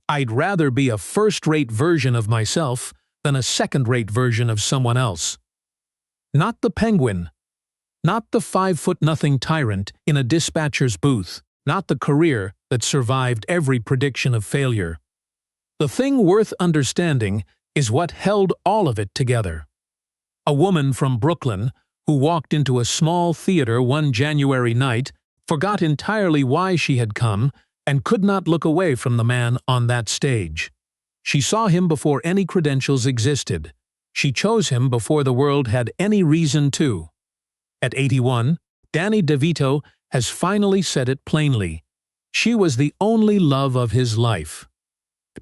I'd rather be a first-rate version of myself than a second-rate version of someone else. Not the penguin. Not the 5'0" tyrant in a dispatcher's booth. Not the career that survived every prediction of failure. The thing worth understanding is what held all of it together. A woman from Brooklyn who walked into a small theater one January night, forgot entirely why she had come, and could not look away from the man on that stage. She saw him before any credentials existed. She chose him before the world had any reason to. At 81, Danny DeVito has finally said it plainly. She was the only love of his life.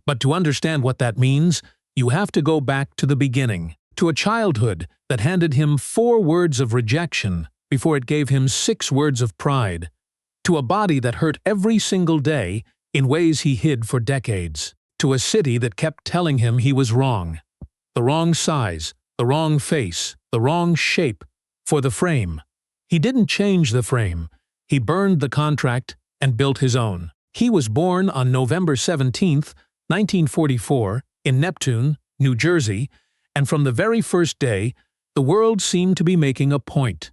But to understand what that means, you have to go back to the beginning, to a childhood that handed him 4 words of rejection before it gave him 6 words of pride, to a body that hurt every single day in ways he hid for decades, to a city that kept telling him he was wrong. The wrong size, the wrong face, the wrong shape, for the frame. He didn't change the frame. He burned the contract and built his own. He was born on November 17, 1944, in Neptune, New Jersey, and from the very first day, the world seemed to be making a point.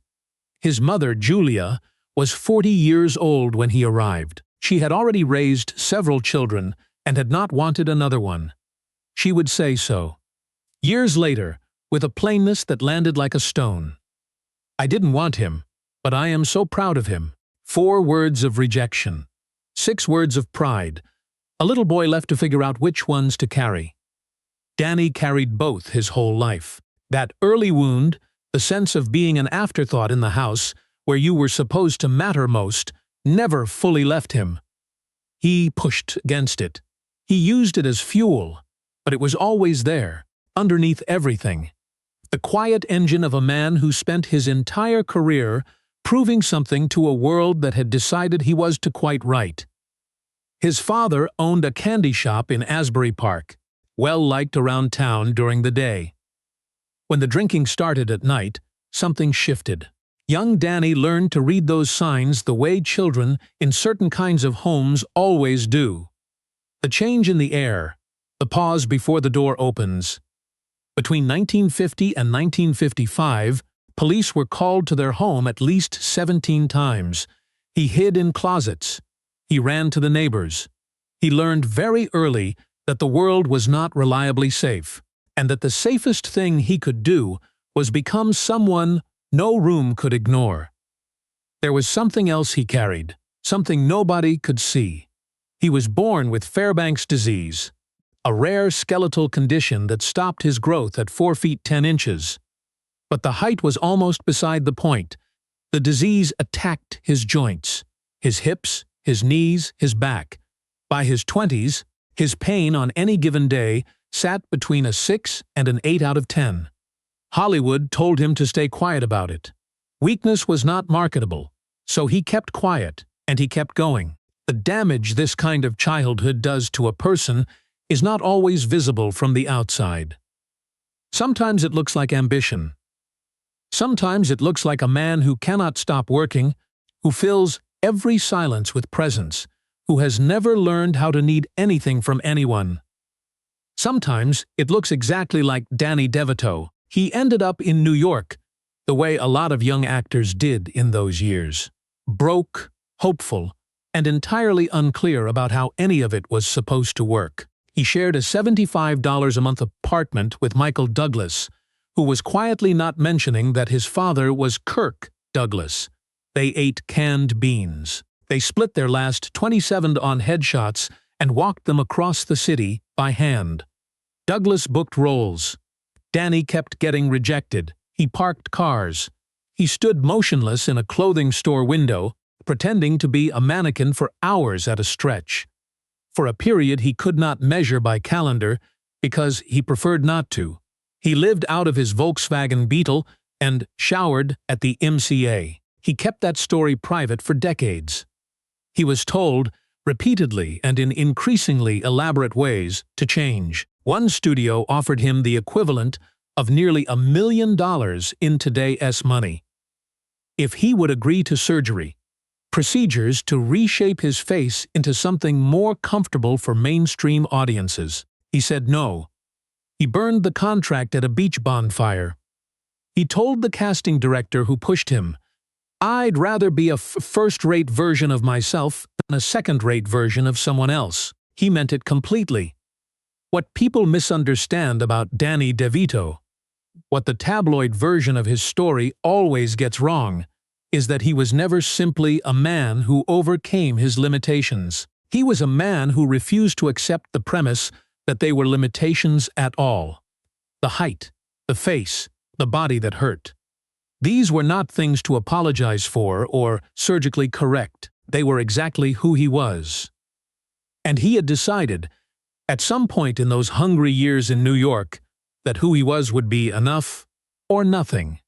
His mother, Julia, was 40 years old when he arrived. She had already raised several children and had not wanted another one. She would say so. Years later, with a plainness that landed like a stone. I didn't want him, but I am so proud of him. 4 words of rejection. 6 words of pride. A little boy left to figure out which ones to carry. Danny carried both his whole life. That early wound, the sense of being an afterthought in the house, where you were supposed to matter most, never fully left him. He pushed against it. He used it as fuel, but it was always there, underneath everything. The quiet engine of a man who spent his entire career proving something to a world that had decided he was too quite right. His father owned a candy shop in Asbury Park, well-liked around town during the day. When the drinking started at night, something shifted. Young Danny learned to read those signs the way children in certain kinds of homes always do. The change in the air, the pause before the door opens. Between 1950 and 1955, police were called to their home at least 17 times. He hid in closets. He ran to the neighbors. He learned very early that the world was not reliably safe, and that the safest thing he could do was become someone no room could ignore. There was something else he carried, something nobody could see. He was born with Fairbanks disease, a rare skeletal condition that stopped his growth at 4 feet 10 inches. But the height was almost beside the point. The disease attacked his joints, his hips, his knees, his back. By his 20s, his pain on any given day sat between a 6 and an 8 out of 10. Hollywood told him to stay quiet about it. Weakness was not marketable, so he kept quiet, and he kept going. The damage this kind of childhood does to a person is not always visible from the outside. Sometimes it looks like ambition. Sometimes it looks like a man who cannot stop working, who fills every silence with presence, who has never learned how to need anything from anyone. Sometimes it looks exactly like Danny DeVito. He ended up in New York, the way a lot of young actors did in those years. Broke, hopeful, and entirely unclear about how any of it was supposed to work. He shared a $75 a month apartment with Michael Douglas, who was quietly not mentioning that his father was Kirk Douglas. They ate canned beans. They split their last 27 on headshots and walked them across the city by hand. Douglas booked roles. Danny kept getting rejected. He parked cars. He stood motionless in a clothing store window, pretending to be a mannequin for hours at a stretch. For a period he could not measure by calendar because he preferred not to. He lived out of his Volkswagen Beetle and showered at the MCA. He kept that story private for decades. He was told, repeatedly and in increasingly elaborate ways, to change. One studio offered him the equivalent of nearly $1 million in today's money. If he would agree to surgery, procedures to reshape his face into something more comfortable for mainstream audiences. He said no. He burned the contract at a beach bonfire. He told the casting director who pushed him, "I'd rather be a first-rate version of myself than a second-rate version of someone else." He meant it completely. What people misunderstand about Danny DeVito, what the tabloid version of his story always gets wrong, is that he was never simply a man who overcame his limitations. He was a man who refused to accept the premise that they were limitations at all. The height, the face, the body that hurt. These were not things to apologize for or surgically correct. They were exactly who he was. And he had decided, at some point in those hungry years in New York, that who he was would be enough or nothing.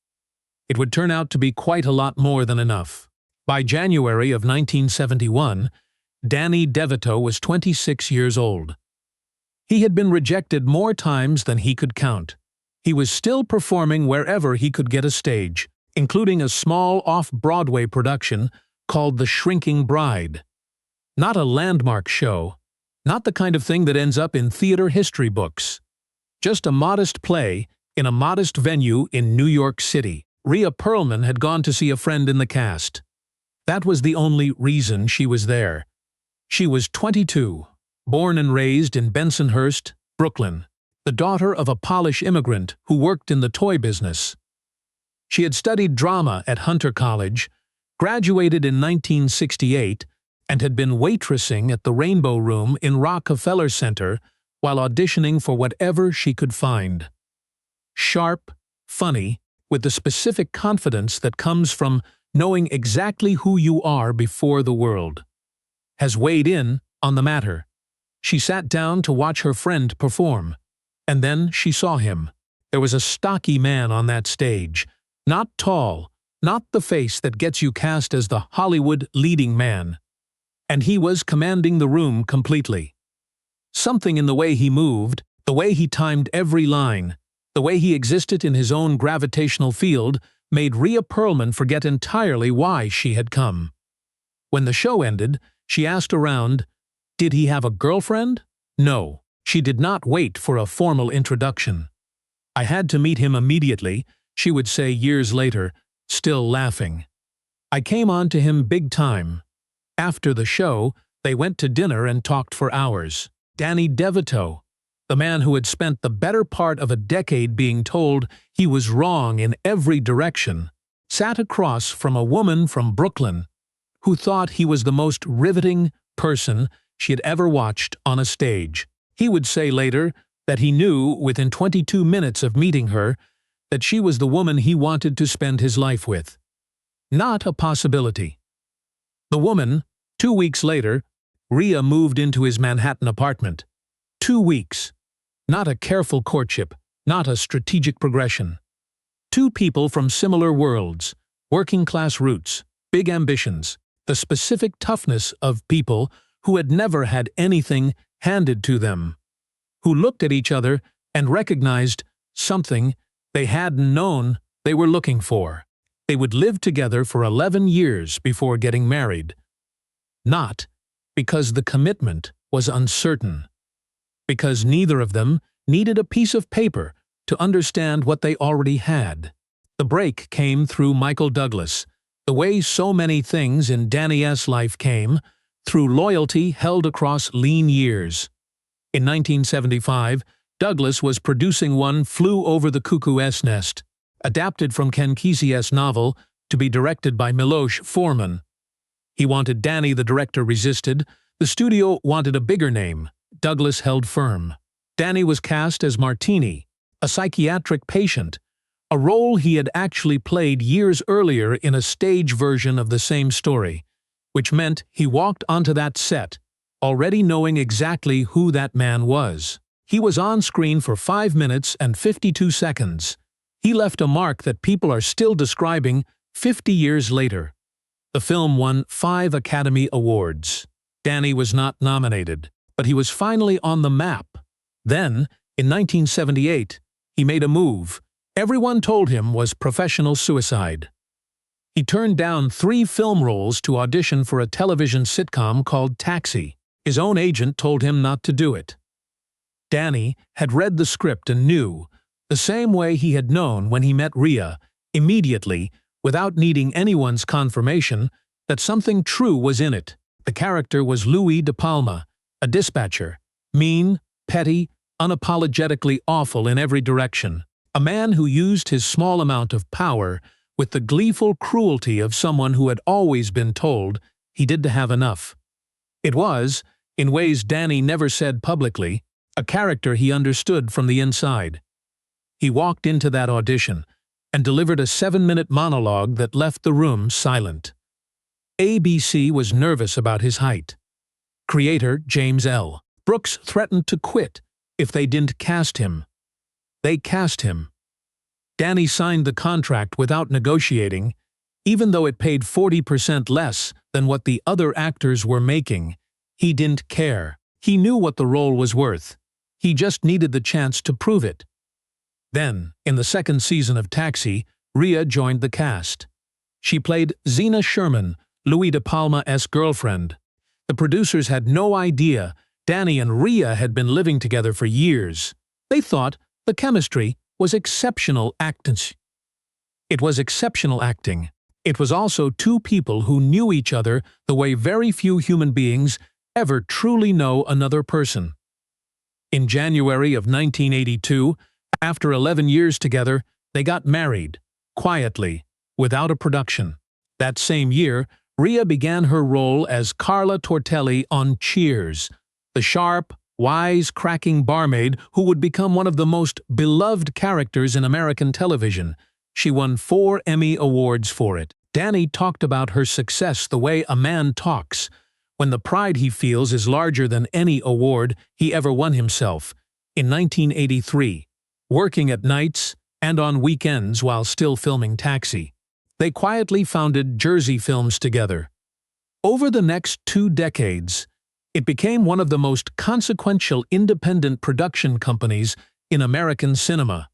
It would turn out to be quite a lot more than enough. By January of 1971, Danny DeVito was 26 years old. He had been rejected more times than he could count. He was still performing wherever he could get a stage, including a small off-Broadway production called The Shrinking Bride. Not a landmark show, not the kind of thing that ends up in theater history books. Just a modest play in a modest venue in New York City. Rhea Perlman had gone to see a friend in the cast. That was the only reason she was there. She was 22, born and raised in Bensonhurst, Brooklyn, the daughter of a Polish immigrant who worked in the toy business. She had studied drama at Hunter College, graduated in 1968, and had been waitressing at the Rainbow Room in Rockefeller Center while auditioning for whatever she could find. Sharp, funny, with the specific confidence that comes from knowing exactly who you are before the world. Has weighed in on the matter. She sat down to watch her friend perform, and then she saw him. There was a stocky man on that stage, not tall, not the face that gets you cast as the Hollywood leading man. And he was commanding the room completely. Something in the way he moved, the way he timed every line, the way he existed in his own gravitational field made Rhea Perlman forget entirely why she had come. When the show ended, she asked around, "Did he have a girlfriend?" No, she did not wait for a formal introduction. "I had to meet him immediately," she would say years later, still laughing. "I came on to him big time." After the show, they went to dinner and talked for hours. Danny DeVito, the man who had spent the better part of a decade being told he was wrong in every direction, sat across from a woman from Brooklyn who thought he was the most riveting person she had ever watched on a stage. He would say later that he knew within 22 minutes of meeting her that she was the woman he wanted to spend his life with. Not a possibility. The woman, 2 weeks later, Rhea moved into his Manhattan apartment. 2 weeks. Not a careful courtship, not a strategic progression. Two people from similar worlds, working-class roots, big ambitions, the specific toughness of people who had never had anything handed to them, who looked at each other and recognized something they hadn't known they were looking for. They would live together for 11 years before getting married. Not because the commitment was uncertain. Because neither of them needed a piece of paper to understand what they already had. The break came through Michael Douglas, the way so many things in Danny's life came, through loyalty held across lean years. In 1975, Douglas was producing One Flew Over the Cuckoo's Nest, adapted from Ken Kesey's novel to be directed by Milos Forman. He wanted Danny, the director resisted. The studio wanted a bigger name. Douglas held firm. Danny was cast as Martini, a psychiatric patient, a role he had actually played years earlier in a stage version of the same story, which meant he walked onto that set, already knowing exactly who that man was. He was on screen for 5 minutes and 52 seconds. He left a mark that people are still describing 50 years later. The film won 5 Academy Awards. Danny was not nominated, but he was finally on the map. Then, in 1978, he made a move everyone told him was professional suicide. He turned down 3 film roles to audition for a television sitcom called Taxi. His own agent told him not to do it. Danny had read the script and knew, the same way he had known when he met Rhea, immediately, without needing anyone's confirmation, that something true was in it. The character was Louis De Palma, a dispatcher, mean, petty, unapologetically awful in every direction. A man who used his small amount of power with the gleeful cruelty of someone who had always been told he did to have enough. It was, in ways Danny never said publicly, a character he understood from the inside. He walked into that audition and delivered a 7-minute monologue that left the room silent. ABC was nervous about his height. Creator James L. Brooks threatened to quit if they didn't cast him. They cast him. Danny signed the contract without negotiating, even though it paid 40% less than what the other actors were making. He didn't care. He knew what the role was worth. He just needed the chance to prove it. Then, in the 2nd season of Taxi, Rhea joined the cast. She played Zena Sherman, Louis De Palma's girlfriend. The producers had no idea Danny and Rhea had been living together for years. They thought the chemistry was exceptional acting. It was exceptional acting. It was also 2 people who knew each other the way very few human beings ever truly know another person. In January of 1982, after 11 years together, they got married, quietly, without a production. That same year, Rhea began her role as Carla Tortelli on Cheers, the sharp, wise-cracking barmaid who would become one of the most beloved characters in American television. She won 4 Emmy Awards for it. Danny talked about her success the way a man talks, when the pride he feels is larger than any award he ever won himself. In 1983, working at nights and on weekends while still filming Taxi, they quietly founded Jersey Films together. Over the next 2 decades, it became one of the most consequential independent production companies in American cinema,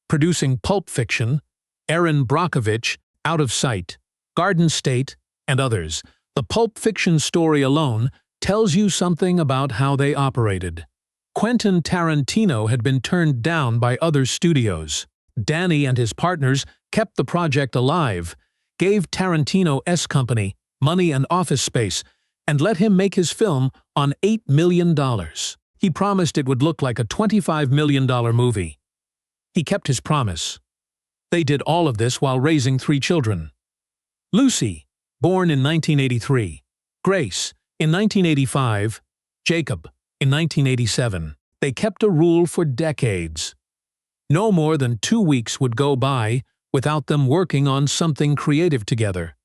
producing Pulp Fiction, Erin Brockovich, Out of Sight, Garden State, and others. The Pulp Fiction story alone tells you something about how they operated. Quentin Tarantino had been turned down by other studios. Danny and his partners kept the project alive, gave Tarantino's company money and office space, and let him make his film on $8 million. He promised it would look like a $25 million movie. He kept his promise. They did all of this while raising 3 children. Lucy, born in 1983, Grace, in 1985, Jacob, in 1987. They kept a rule for decades. No more than 2 weeks would go by without them working on something creative together.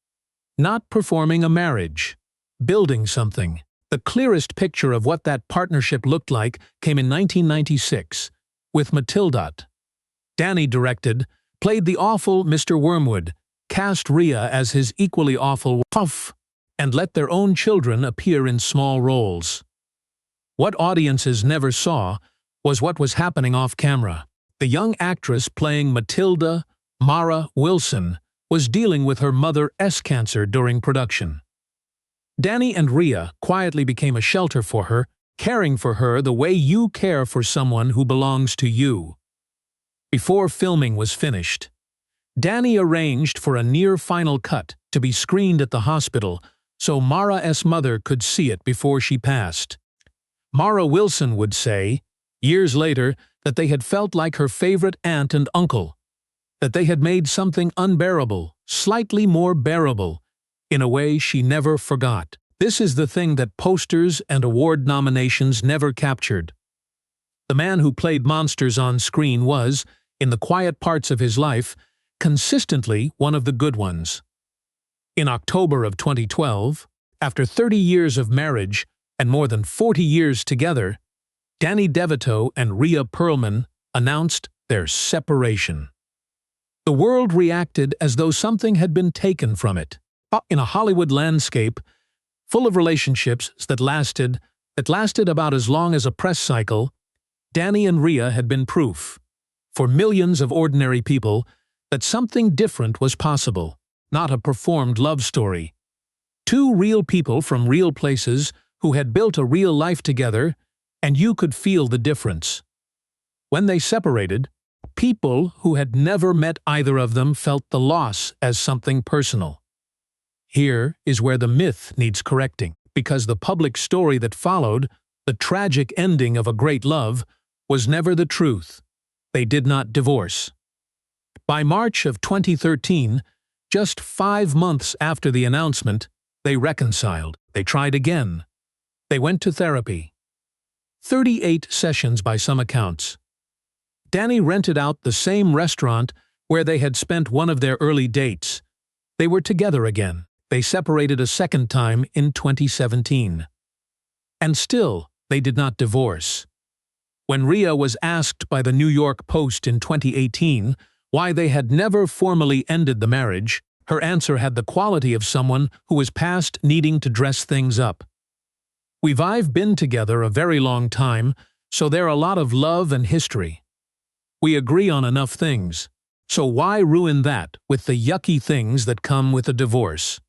Not performing a marriage. Building something. The clearest picture of what that partnership looked like came in 1996, with Matilda. Danny directed, played the awful Mr. Wormwood, cast Rhea as his equally awful Puff, and let their own children appear in small roles. What audiences never saw was what was happening off-camera. The young actress playing Matilda, Mara Wilson, was dealing with her mother's cancer during production. Danny and Rhea quietly became a shelter for her, caring for her the way you care for someone who belongs to you. Before filming was finished, Danny arranged for a near-final cut to be screened at the hospital so Mara's mother could see it before she passed. Mara Wilson would say, years later, that they had felt like her favorite aunt and uncle, that they had made something unbearable, slightly more bearable, in a way she never forgot. This is the thing that posters and award nominations never captured. The man who played monsters on screen was, in the quiet parts of his life, consistently one of the good ones. In October of 2012, after 30 years of marriage and more than 40 years together, Danny DeVito and Rhea Perlman announced their separation. The world reacted as though something had been taken from it. In a Hollywood landscape full of relationships that lasted about as long as a press cycle, Danny and Rhea had been proof, for millions of ordinary people, that something different was possible. not a performed love story. Two real people from real places who had built a real life together, and you could feel the difference. When they separated, people who had never met either of them felt the loss as something personal. Here is where the myth needs correcting, because the public story that followed, the tragic ending of a great love, was never the truth. They did not divorce. By March of 2013, just 5 months after the announcement, they reconciled. They tried again. They went to therapy. 38 sessions by some accounts. Danny rented out the same restaurant where they had spent one of their early dates. They were together again. They separated a second time in 2017. And still, they did not divorce. When Rhea was asked by the New York Post in 2018 why they had never formally ended the marriage, her answer had the quality of someone who was past needing to dress things up. I've been together a very long time, so there are a lot of love and history. We agree on enough things, so why ruin that with the yucky things that come with a divorce?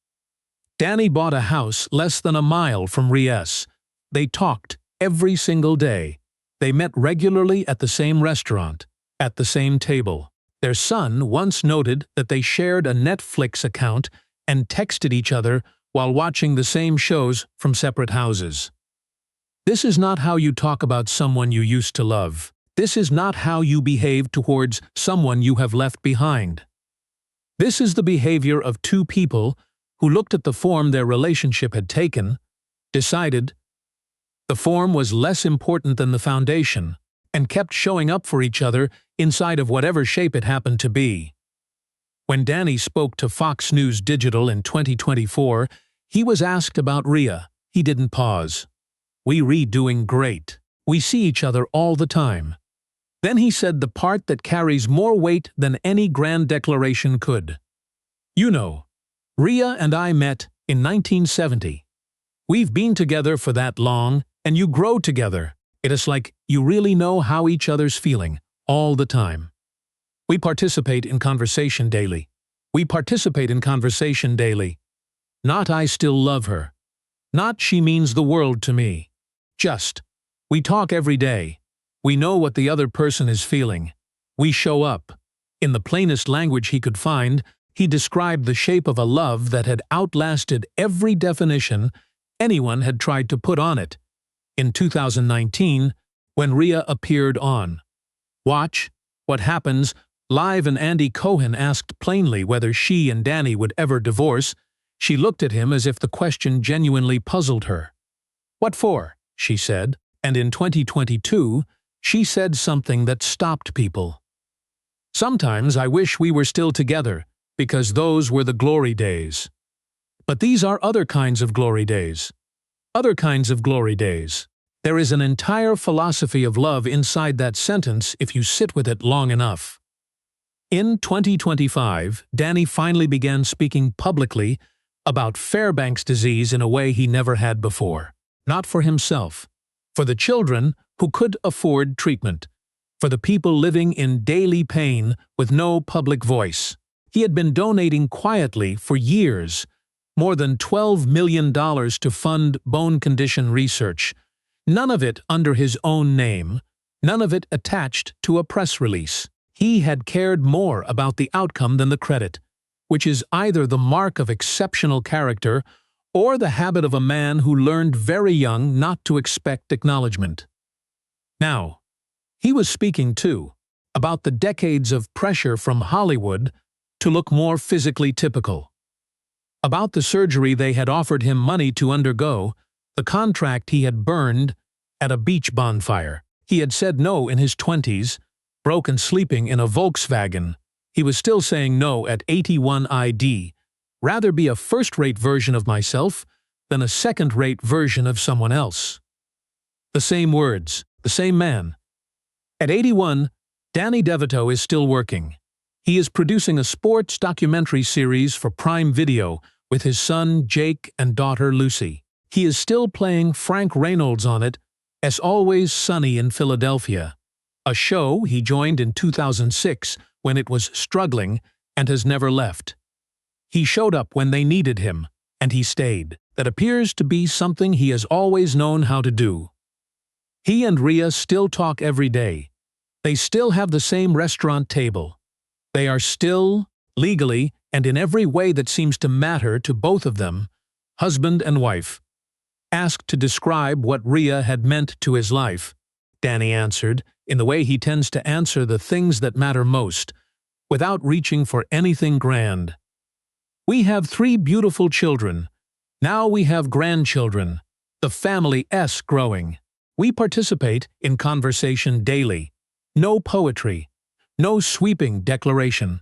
Danny bought a house less than a mile from Rhea's. They talked every single day. They met regularly at the same restaurant, at the same table. Their son once noted that they shared a Netflix account and texted each other while watching the same shows from separate houses. This is not how you talk about someone you used to love. This is not how you behave towards someone you have left behind. This is the behavior of two people who looked at the form their relationship had taken, decided the form was less important than the foundation, and kept showing up for each other inside of whatever shape it happened to be. When Danny spoke to Fox News Digital in 2024, he was asked about Rhea. He didn't pause. "We're doing great. We see each other all the time." Then he said the part that carries more weight than any grand declaration could. "You know, Rhea and I met in 1970. We've been together for that long, and you grow together. It is like you really know how each other's feeling, all the time. We participate in conversation daily. We participate in conversation daily. Not I still love her. Not she means the world to me. Just, we talk every day. We know what the other person is feeling. We show up." In the plainest language he could find, he described the shape of a love that had outlasted every definition anyone had tried to put on it. In 2019, when Rhea appeared on Watch What Happens Live and Andy Cohen asked plainly whether she and Danny would ever divorce, she looked at him as if the question genuinely puzzled her. "What for?" she said, and in 2022, she said something that stopped people. "Sometimes I wish we were still together, because those were the glory days. But these are other kinds of glory days. Other kinds of glory days." There is an entire philosophy of love inside that sentence if you sit with it long enough. In 2025, Danny finally began speaking publicly about Fairbanks disease in a way he never had before. Not for himself, for the children who could afford treatment, for the people living in daily pain with no public voice. He had been donating quietly for years, more than $12 million to fund bone condition research, none of it under his own name, none of it attached to a press release. He had cared more about the outcome than the credit, which is either the mark of exceptional character or the habit of a man who learned very young not to expect acknowledgement. Now, he was speaking, too, about the decades of pressure from Hollywood to look more physically typical. About the surgery they had offered him money to undergo, the contract he had burned at a beach bonfire. He had said no in his 20s, broken sleeping in a Volkswagen. He was still saying no at 81 ID. Rather be a first-rate version of myself than a second-rate version of someone else. The same words, the same man. At 81, Danny DeVito is still working. He is producing a sports documentary series for Prime Video with his son Jake and daughter Lucy. He is still playing Frank Reynolds on it, as Always Sunny in Philadelphia, a show he joined in 2006 when it was struggling and has never left. He showed up when they needed him, and he stayed. That appears to be something he has always known how to do. He and Rhea still talk every day. They still have the same restaurant table. They are still, legally, and in every way that seems to matter to both of them, husband and wife. Asked to describe what Rhea had meant to his life, Danny answered, in the way he tends to answer the things that matter most, without reaching for anything grand. We have 3 beautiful children. Now we have grandchildren. The family-s growing. We participate in conversation daily. No poetry. No sweeping declaration.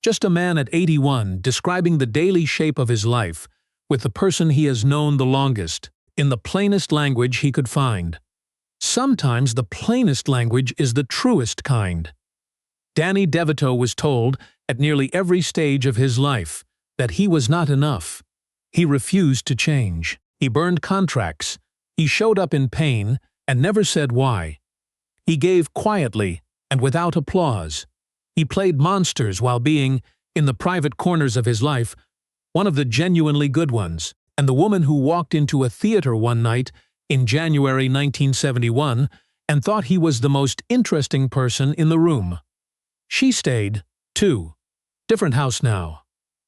Just a man at 81 describing the daily shape of his life with the person he has known the longest, in the plainest language he could find. Sometimes the plainest language is the truest kind. Danny DeVito was told, at nearly every stage of his life, that he was not enough. He refused to change. He burned contracts. He showed up in pain and never said why. He gave quietly and without applause. He played monsters while being, in the private corners of his life, one of the genuinely good ones. And the woman who walked into a theater one night in January 1971 and thought he was the most interesting person in the room. She stayed, too. Different house now.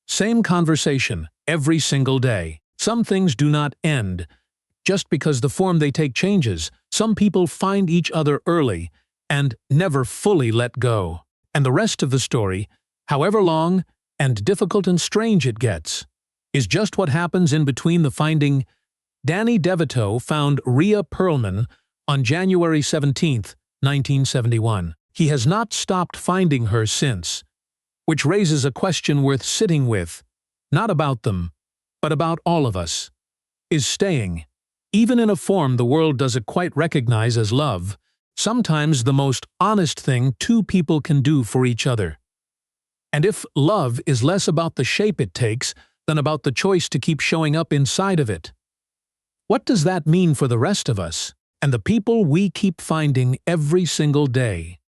Same conversation, every single day. Some things do not end. Just because the form they take changes, some people find each other early and never fully let go. And the rest of the story, however long and difficult and strange it gets, is just what happens in between the finding. Danny DeVito found Rhea Perlman on January 17, 1971. He has not stopped finding her since, which raises a question worth sitting with, not about them, but about all of us. Is staying, even in a form the world doesn't quite recognize as love, sometimes the most honest thing 2 people can do for each other? And if love is less about the shape it takes than about the choice to keep showing up inside of it, what does that mean for the rest of us and the people we keep finding every single day?